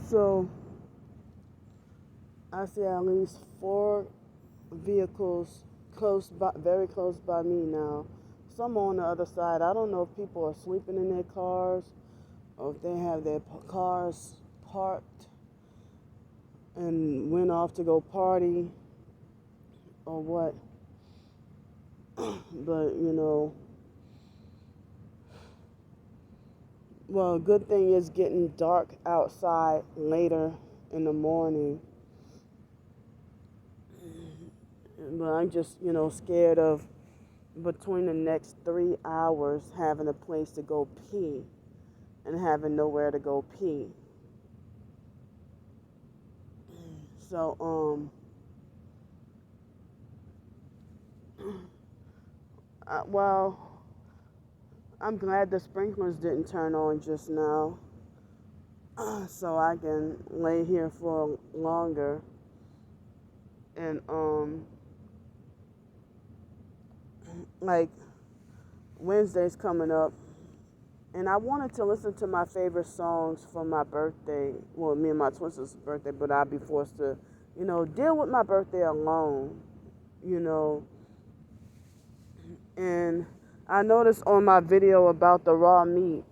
So I see at least 4 vehicles close by, very close by me now. Some on the other side. I don't know if people are sleeping in their cars or if they have their cars parked and went off to go party or what. But, well, good thing is getting dark outside later in the morning. But I'm just, scared of between the next 3 hours having a place to go pee and having nowhere to go pee. So, well, I'm glad the sprinklers didn't turn on just now, so I can lay here for longer. And like Wednesday's coming up, and I wanted to listen to my favorite songs for my birthday. Well, me and my twin sister's birthday, but I'd be forced to, deal with my birthday alone, you know. And I noticed on my video about the raw meat,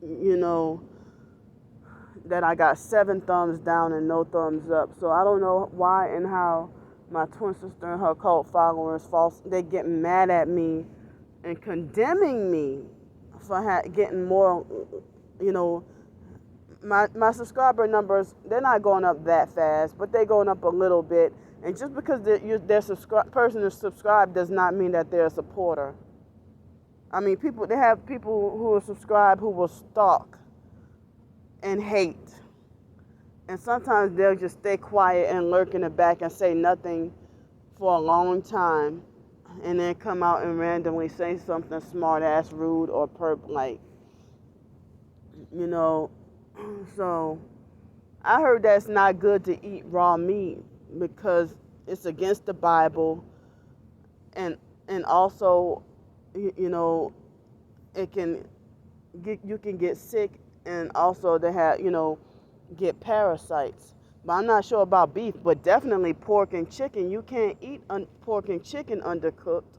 you know, that I got 7 thumbs down and no thumbs up. So I don't know why and how my twin sister and her cult followers they get mad at me and condemning me for getting more, my subscriber numbers, they're not going up that fast, but they're going up a little bit. And just because person is subscribed does not mean that they're a supporter. I mean, they have people who are subscribed who will stalk and hate. And sometimes they'll just stay quiet and lurk in the back and say nothing for a long time, and then come out and randomly say something smart ass, rude, or perp like. So I heard that it's not good to eat raw meat because it's against the Bible, and also, it can you can get sick, and also they have get parasites. But I'm not sure about beef, but definitely pork and chicken. You can't eat pork and chicken undercooked.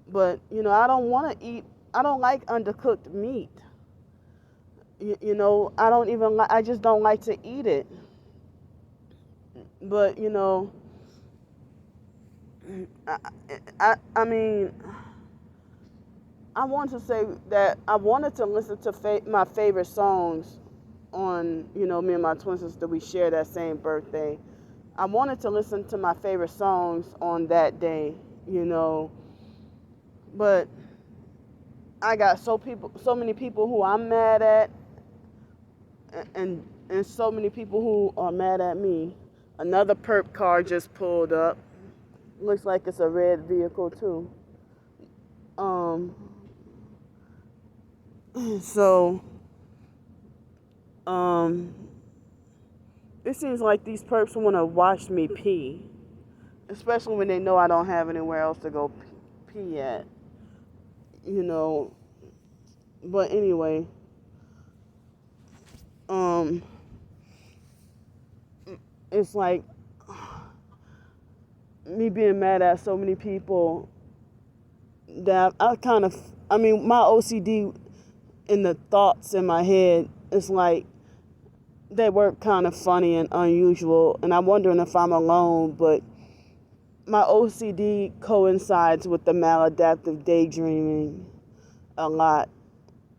But I don't like undercooked meat. I just don't like to eat it. But I mean, I want to say that I wanted to listen to my favorite songs on, me and my twin sister, we share that same birthday. I wanted to listen to my favorite songs on that day, but I got so many people who I'm mad at, and so many people who are mad at me. Another perp car just pulled up. Looks like it's a red vehicle too. So it seems like these perps want to watch me pee, especially when they know I don't have anywhere else to go pee at, But anyway, it's like me being mad at so many people that my OCD in the thoughts in my head, it's like they were kind of funny and unusual, and I'm wondering if I'm alone, but my OCD coincides with the maladaptive daydreaming a lot.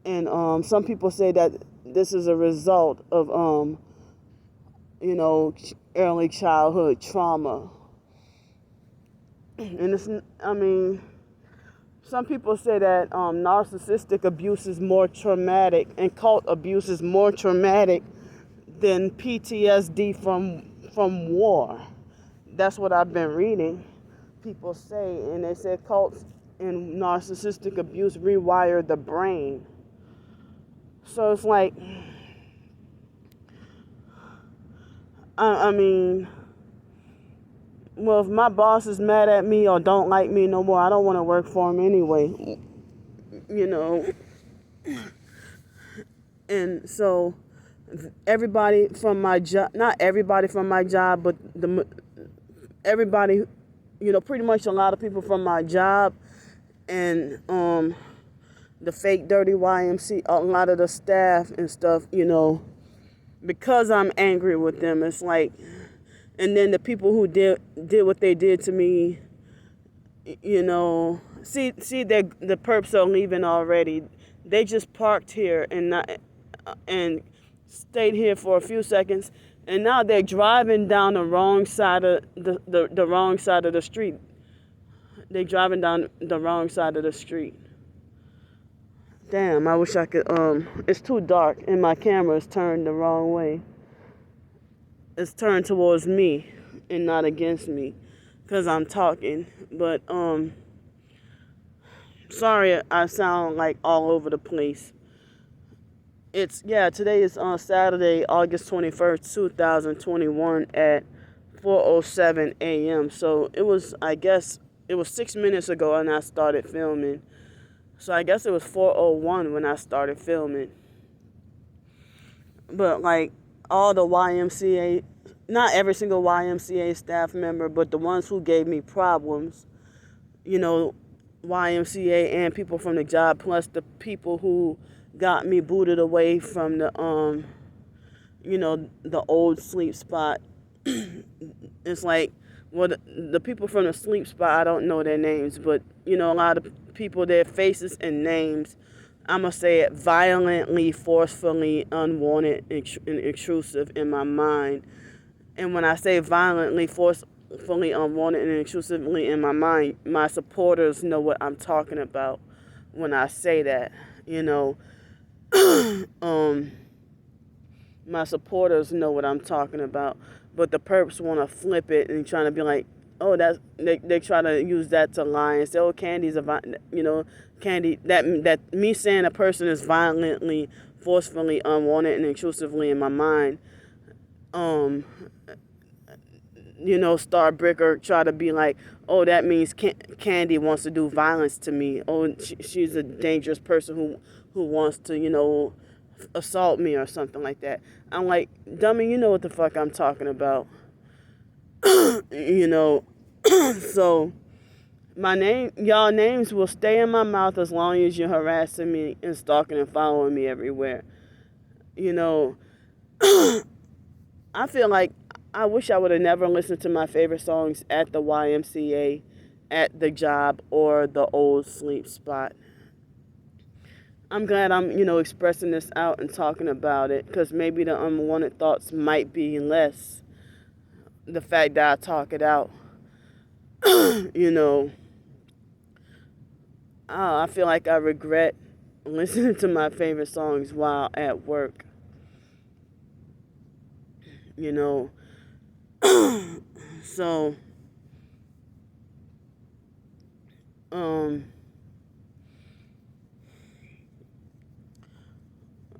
And some people say that this is a result of, early childhood trauma. And some people say that narcissistic abuse is more traumatic and cult abuse is more traumatic than PTSD from war. That's what I've been reading. People say, and they said cults and narcissistic abuse rewire the brain. So it's like, well, if my boss is mad at me or don't like me no more, I don't want to work for him anyway, And so everybody from my job, not everybody from my job, but everybody, pretty much a lot of people from my job and the fake dirty YMC, a lot of the staff and stuff, because I'm angry with them. It's like, and then the people who did what they did to me, see the perps are leaving already. They just parked here and stayed here for a few seconds, and now they're driving down the wrong side of the wrong side of the street. They're driving down the wrong side of the street. Damn, I wish I could, it's too dark and my camera is turned the wrong way. It's turned towards me and not against me because I'm talking. But, sorry I sound like all over the place. Today is on Saturday, August 21st, 2021 at 4:07 a.m. So it was 6 minutes ago and I started filming. So I guess it was 4:01 when I started filming. But like all the YMCA, not every single YMCA staff member, but the ones who gave me problems, YMCA and people from the job, plus the people who got me booted away from the the old sleep spot. It's like, well, the people from the sleep spot, I don't know their names, but a lot of people, their faces and names, I'm gonna say it, violently, forcefully, unwanted, and intrusive in my mind. And when I say violently, forcefully, unwanted, and intrusively in my mind, my supporters know what I'm talking about when I say that. My supporters know what I'm talking about, but the perps want to flip it and trying to be like, oh, they try to use that to lie and say, oh, Candy's Candy, that me saying a person is violently, forcefully, unwanted, and intrusively in my mind. Starbricker try to be like, oh, that means Candy wants to do violence to me. Oh, she's a dangerous person who wants to, assault me or something like that. I'm like, dummy, you know what the fuck I'm talking about. So y'all names will stay in my mouth as long as you're harassing me and stalking and following me everywhere. I feel like I wish I would have never listened to my favorite songs at the YMCA, at the job, or the old sleep spot. I'm glad I'm, expressing this out and talking about it, because maybe the unwanted thoughts might be less the fact that I talk it out. I feel like I regret listening to my favorite songs while at work. So,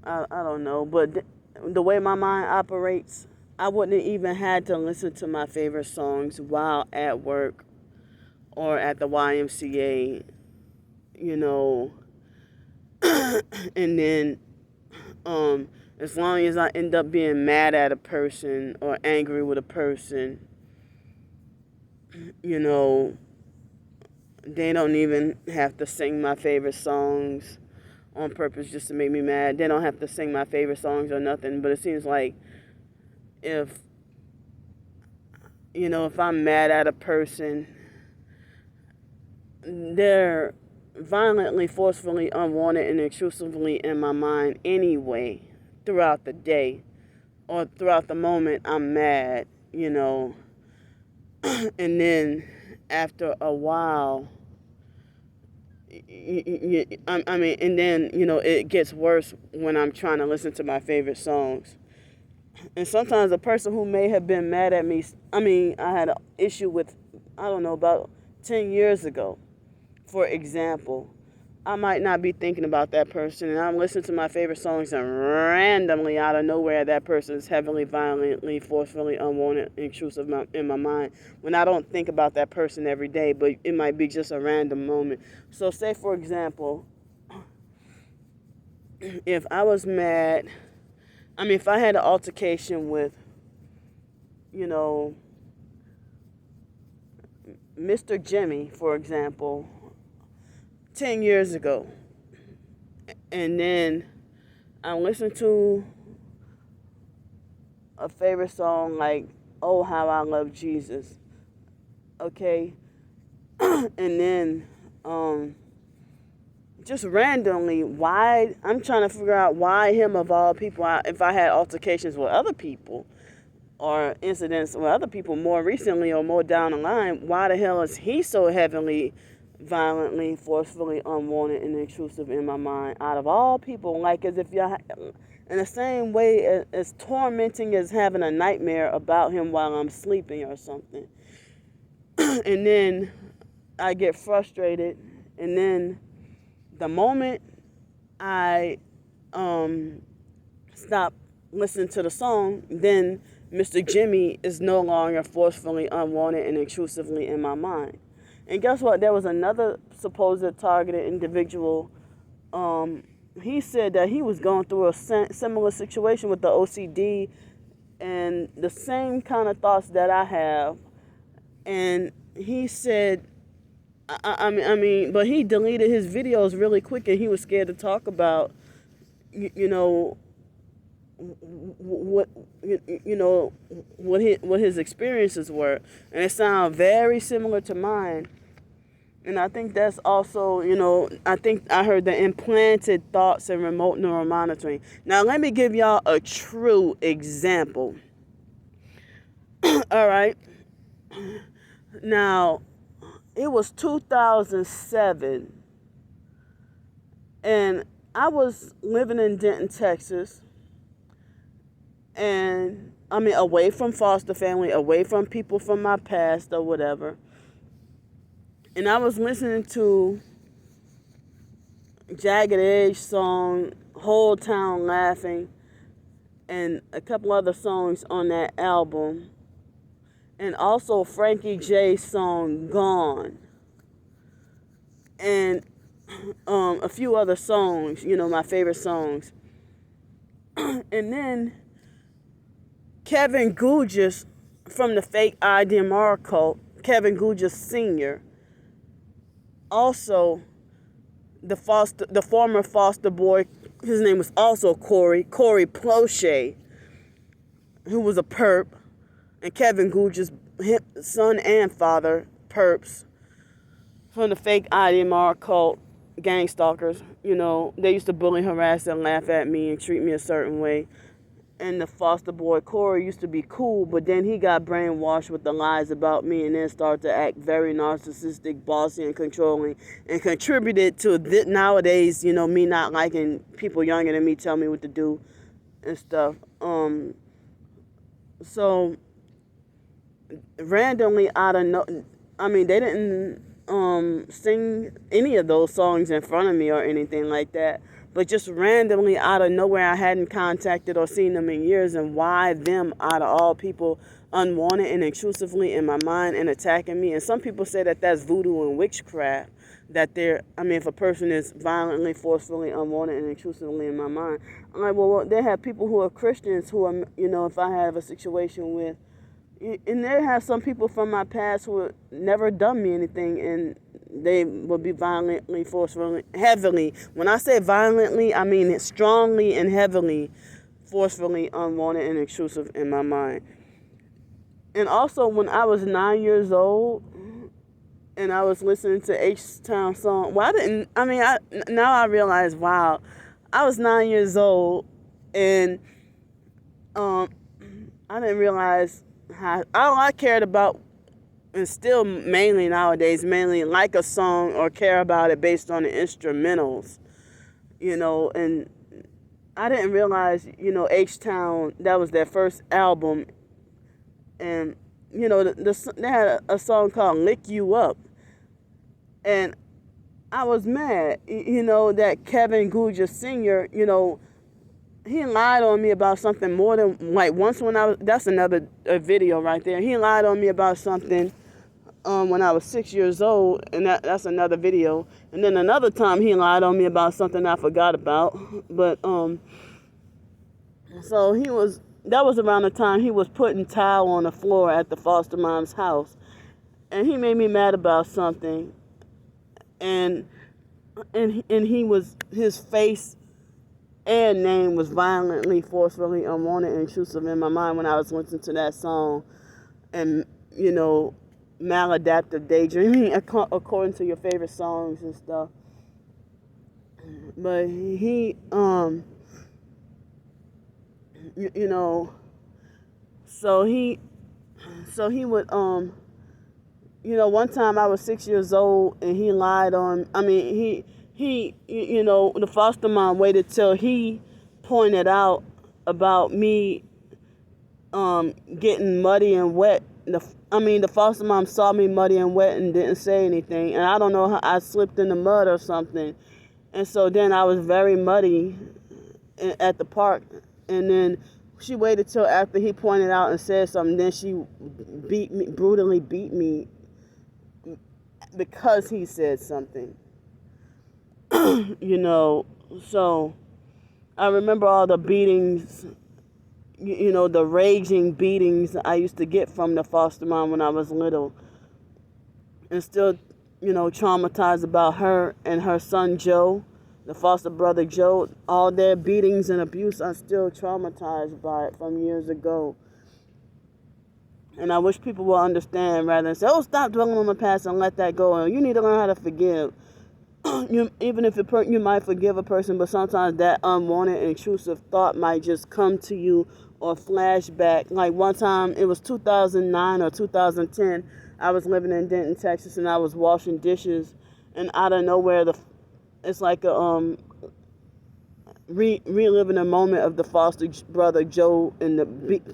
I don't know, but the way my mind operates, I wouldn't have even had to listen to my favorite songs while at work or at the YMCA, and then, as long as I end up being mad at a person or angry with a person, they don't even have to sing my favorite songs on purpose just to make me mad. They don't have to sing my favorite songs or nothing, but it seems like if I'm mad at a person, they're violently, forcefully, unwanted, and intrusively in my mind anyway throughout the day or throughout the moment I'm mad, and then after a while, and then, it gets worse when I'm trying to listen to my favorite songs. And sometimes a person who may have been mad at me, I had an issue with, I don't know, about 10 years ago, for example. I might not be thinking about that person, and I'm listening to my favorite songs, and randomly, out of nowhere, that person is heavily, violently, forcefully, unwanted, intrusive in my mind, when I don't think about that person every day, but it might be just a random moment. So say, for example, if I was mad, if I had an altercation with, Mr. Jimmy, for example, 10 years ago, and then I listened to a favorite song like "Oh How I Love Jesus," okay, and then just randomly, why I'm trying to figure out why him of all people. If I had altercations with other people or incidents with other people more recently or more down the line, why the hell is he so heavily, violently, forcefully, unwanted, and intrusive in my mind? Out of all people, like as if y'all, in the same way as tormenting as having a nightmare about him while I'm sleeping or something. And then I get frustrated, and then the moment I stop listening to the song, then Mr. Jimmy is no longer forcefully unwanted and intrusively in my mind. And guess what? There was another supposed targeted individual. He said that he was going through a similar situation with the OCD and the same kind of thoughts that I have. And he said, but he deleted his videos really quick, and he was scared to talk about, what his experiences were, and it sounded very similar to mine. And I think that's also, I think I heard the implanted thoughts and remote neural monitoring. Now let me give y'all a true example. All right. Now, it was 2007, and I was living in Denton, Texas, and away from foster family, away from people from my past or whatever. And I was listening to Jagged Edge song, Whole Town Laughing, and a couple other songs on that album. And also Frankie J's song, Gone. And a few other songs, my favorite songs. And then Kevin Gugis from the fake IDMR cult, Kevin Gugis Sr., also the former foster boy, his name was also Corey Plochet, who was a perp, and Kevin Gugis' son and father, perps, from the fake IDMR cult, gang stalkers. They used to bully, harass, and laugh at me and treat me a certain way. And the foster boy, Corey, used to be cool, but then he got brainwashed with the lies about me and then started to act very narcissistic, bossy, and controlling, and contributed to nowadays, me not liking people younger than me tell me what to do and stuff. So randomly out of they didn't sing any of those songs in front of me or anything like that. But just randomly out of nowhere, I hadn't contacted or seen them in years, and why them out of all people, unwanted and intrusively in my mind and attacking me. And some people say that that's voodoo and witchcraft, that if a person is violently, forcefully, unwanted and intrusively in my mind. I'm like, well, they have people who are Christians who are, if I have a situation with, and they have some people from my past who have never done me anything, and they will be violently, forcefully, heavily. When I say violently, I mean strongly and heavily, forcefully, unwanted and intrusive in my mind. And also, when I was 9 years old, and I was listening to H-Town song, now I realize, wow, I was 9 years old, and I didn't realize how all I cared about, and still mainly nowadays, like a song or care about it based on the instrumentals, and I didn't realize, H-Town, that was their first album, and, they had a song called Lick You Up, and I was mad, that Kevin Gugis Sr., he lied on me about something more than, like, once when that's another video right there. He lied on me about something when I was 6 years old, and that's another video. And then another time he lied on me about something I forgot about. But So that was around the time he was putting tile on the floor at the foster mom's house. And he made me mad about something. And his face and name was violently, forcefully, unwanted, and intrusive in my mind when I was listening to that song. And, maladaptive daydreaming according to your favorite songs and stuff. But he, you know, so he would, one time I was 6 years old and he lied on, the foster mom waited till he pointed out about me, getting muddy and wet. The foster mom saw me muddy and wet and didn't say anything. And I don't know how I slipped in the mud or something. And so then I was very muddy at the park. And then she waited till after he pointed out and said something. Then she brutally beat me because he said something. So I remember all the beatings, the raging beatings I used to get from the foster mom when I was little. And still, traumatized about her and her son Joe, the foster brother Joe. All their beatings and abuse, I'm still traumatized by it from years ago. And I wish people will understand rather than say, oh, stop dwelling on the past and let that go. And you need to learn how to forgive. Even if you might forgive a person, but sometimes that unwanted, intrusive thought might just come to you or flashback. Like one time, it was 2009 or 2010, I was living in Denton, Texas, and I was washing dishes, and out of nowhere, it's like a reliving a moment of the foster brother Joe and the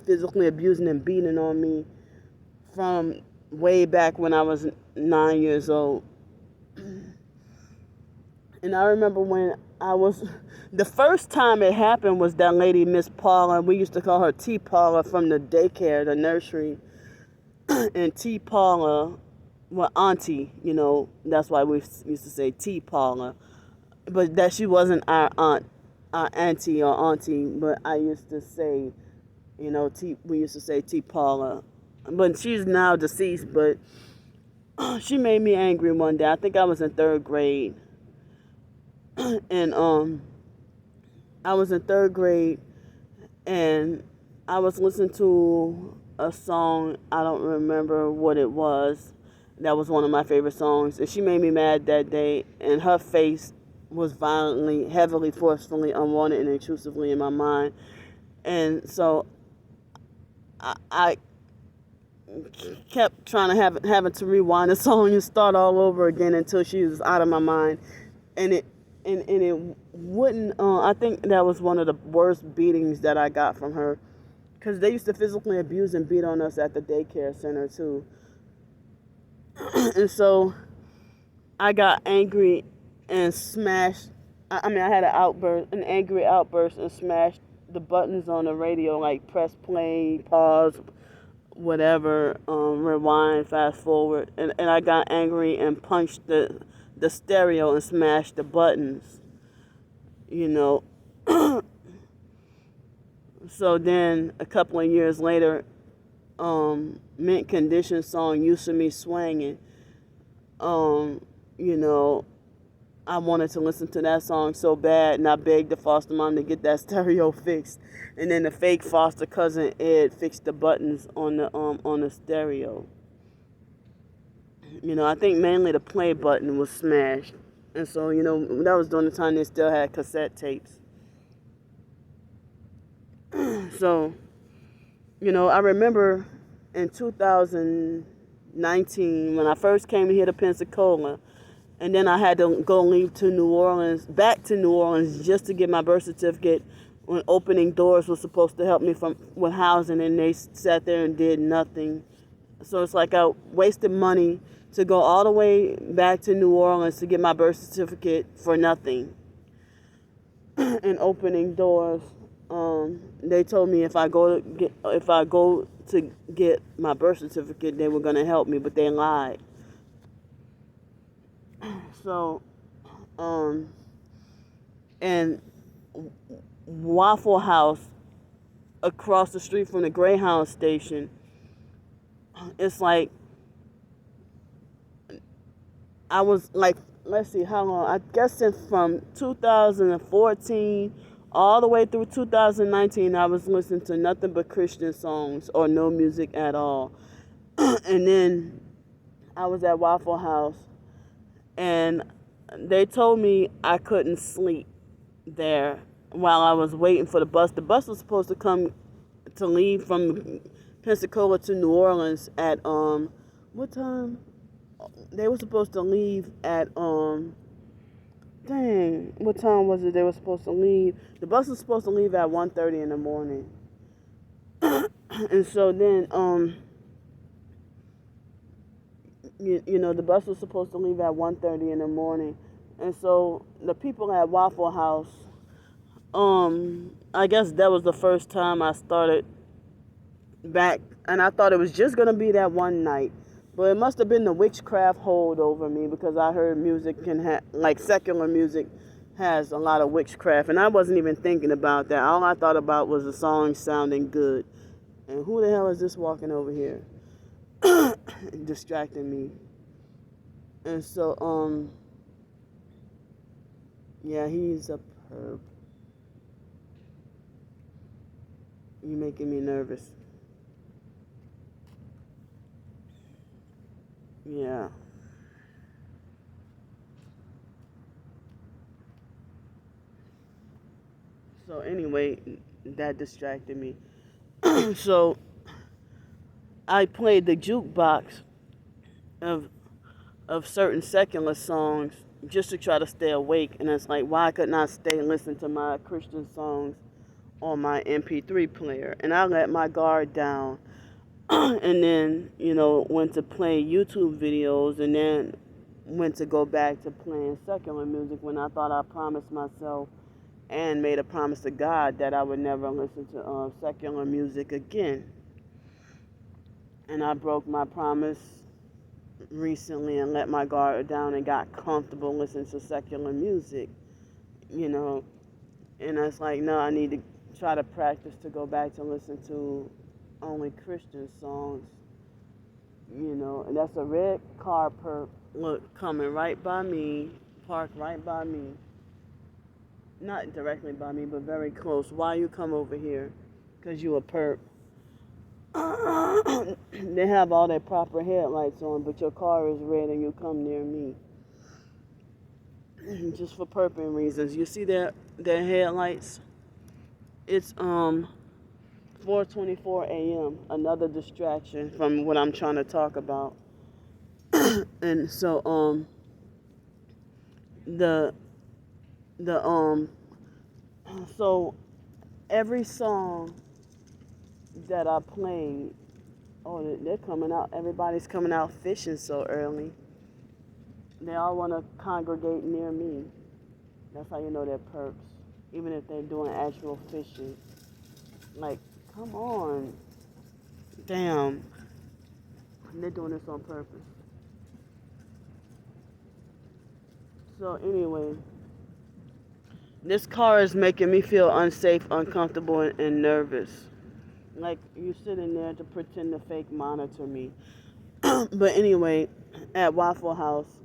physically abusing and beating on me from way back when I was 9 years old. And I remember when the first time it happened was that lady, Miss Paula. We used to call her T. Paula from the daycare, the nursery. And T. Paula, well, Auntie, that's why we used to say T. Paula. But that she wasn't our aunt, our auntie or auntie, but I used to say, we used to say T. Paula. But she's now deceased, but she made me angry one day. I think I was in third grade. And I was in third grade, and I was listening to a song. I don't remember what it was. That was one of my favorite songs, and she made me mad that day. And her face was violently, heavily, forcefully, unwanted, and intrusively in my mind. And so I kept trying to having to rewind the song and start all over again until she was out of my mind, and it wouldn't. I think that was one of the worst beatings that I got from her, because they used to physically abuse and beat on us at the daycare center too. And so I got angry and smashed. I had an angry outburst, and smashed the buttons on the radio, like press play, pause, whatever, rewind, fast forward, and I got angry and punched the stereo and smashed the buttons, So then a couple of years later, Mint Condition song "Used to Me Swangin'," I wanted to listen to that song so bad, and I begged the foster mom to get that stereo fixed. And then the fake foster cousin Ed fixed the buttons on the stereo. I think mainly the play button was smashed. And so, that was during the time they still had cassette tapes. So, I remember in 2019 when I first came here to Pensacola, and then I had to leave back to New Orleans just to get my birth certificate when Opening Doors was supposed to help me with housing, and they sat there and did nothing. So it's like I wasted money to go all the way back to New Orleans to get my birth certificate for nothing. And Opening Doors, they told me if I go to get my birth certificate, they were going to help me, but they lied. So, and Waffle House across the street from the Greyhound station. It's like I was like, let's see how long. I guess from 2014 all the way through 2019, I was listening to nothing but Christian songs or no music at all. And then I was at Waffle House, and they told me I couldn't sleep there while I was waiting for the bus. The bus was supposed to come to leave from Pensacola to New Orleans at what time? They were supposed to leave at what time was it they were supposed to leave? The bus was supposed to leave at 1:30 in the morning. And so then you know, the bus was supposed to leave at 1:30 in the morning. And so the people at Waffle House, I guess that was the first time I started back, and I thought it was just going to be that one night. But it must have been the witchcraft hold over me, because I heard music like secular music has a lot of witchcraft, and I wasn't even thinking about that. All I thought about was the song sounding good. And who the hell is this walking over here? Distracting me. And so, yeah, he's a perp. You're making me nervous. Yeah. So anyway, that distracted me. So I played the jukebox of certain secular songs just to try to stay awake, and it's like, why couldn't I stay and listen to my Christian songs on my MP3 player? And I let my guard down. And then, you know, went to play YouTube videos, and then went to go back to playing secular music when I thought I promised myself and made a promise to God that I would never listen to secular music again. And I broke my promise recently and let my guard down and got comfortable listening to secular music, you know. And I was like, no, I need to try to practice to go back to listen to only Christian songs, you know. And that's a red car coming right by me, parked right by me. Not directly by me, but very close. Why you come over here? Because you a perp. They have all their proper headlights on, but your car is red and you come near me. Just for perping reasons. You see their headlights? It's 4:24 a.m. Another distraction from what I'm trying to talk about. And so so every song that I played, they're coming out. Everybody's coming out fishing so early. They all want to congregate near me. That's how you know they're perps, even if they're doing actual fishing. Like, come on. Damn. They're doing this on purpose. So anyway, this car is making me feel unsafe, uncomfortable, and nervous. Like, you're sitting there to pretend to fake monitor me. But anyway, at Waffle House,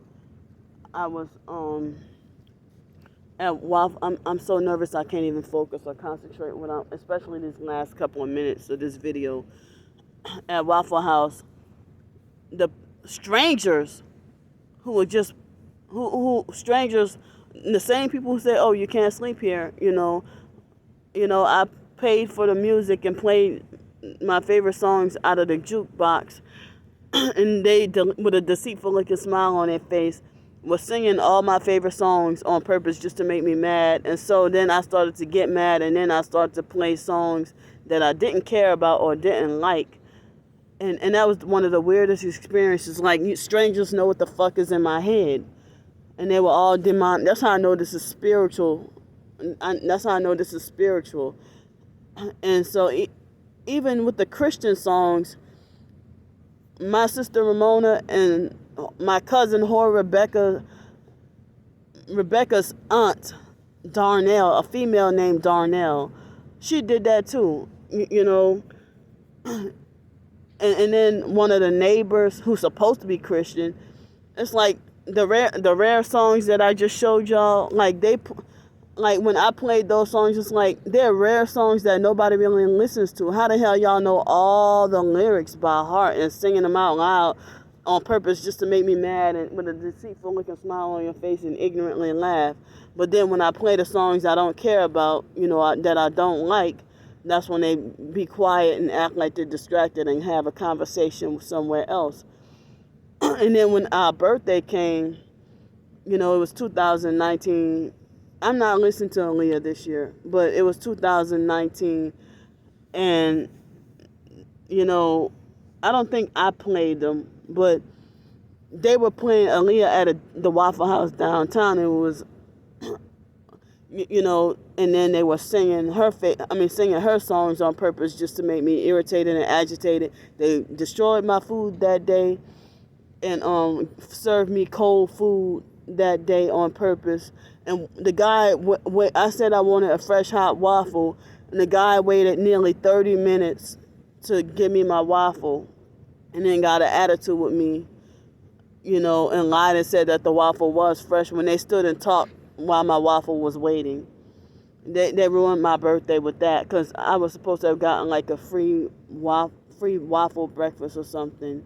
I was at Waffle. I'm so nervous I can't even focus or concentrate especially these last couple of minutes of this video. At Waffle House, the strangers who were just strangers, the same people who say, "Oh, you can't sleep here," you know, I paid for the music and played my favorite songs out of the jukebox, and they, with a deceitful looking smile on their face, was singing all my favorite songs on purpose just to make me mad. And so then I started to get mad, and then I started to play songs that I didn't care about or didn't like. And that was one of the weirdest experiences. Like, strangers know what the fuck is in my head. And they were all demonic. That's how I know this is spiritual. That's how I know this is spiritual. And so even with the Christian songs, my sister Ramona and my cousin Rebecca's aunt, Darnell, a female named Darnell, she did that too. you know, and then one of the neighbors who's supposed to be Christian, it's like the rare songs that I just showed y'all, like like when I played those songs, it's like they're rare songs that nobody really listens to. How the hell y'all know all the lyrics by heart and singing them out loud on purpose just to make me mad and with a deceitful looking smile on your face and ignorantly laugh? But then when I play the songs I don't care about, that I don't like, that's when they be quiet and act like they're distracted and have a conversation somewhere else. And then when our birthday came, it was 2019. I'm not listening to Aaliyah this year, but it was 2019, and I don't think I played them, but they were playing Aaliyah at the Waffle House downtown. It was, and then they were singing singing her songs on purpose just to make me irritated and agitated. They destroyed my food that day, and served me cold food that day on purpose. And the guy, I said I wanted a fresh hot waffle, and the guy waited nearly 30 minutes to give me my waffle, and then got an attitude with me, and lied and said that the waffle was fresh when they stood and talked while my waffle was waiting. They ruined my birthday with that, because I was supposed to have gotten like a free waffle breakfast or something.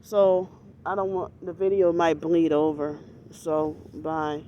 So I don't want, the video might bleed over. So bye.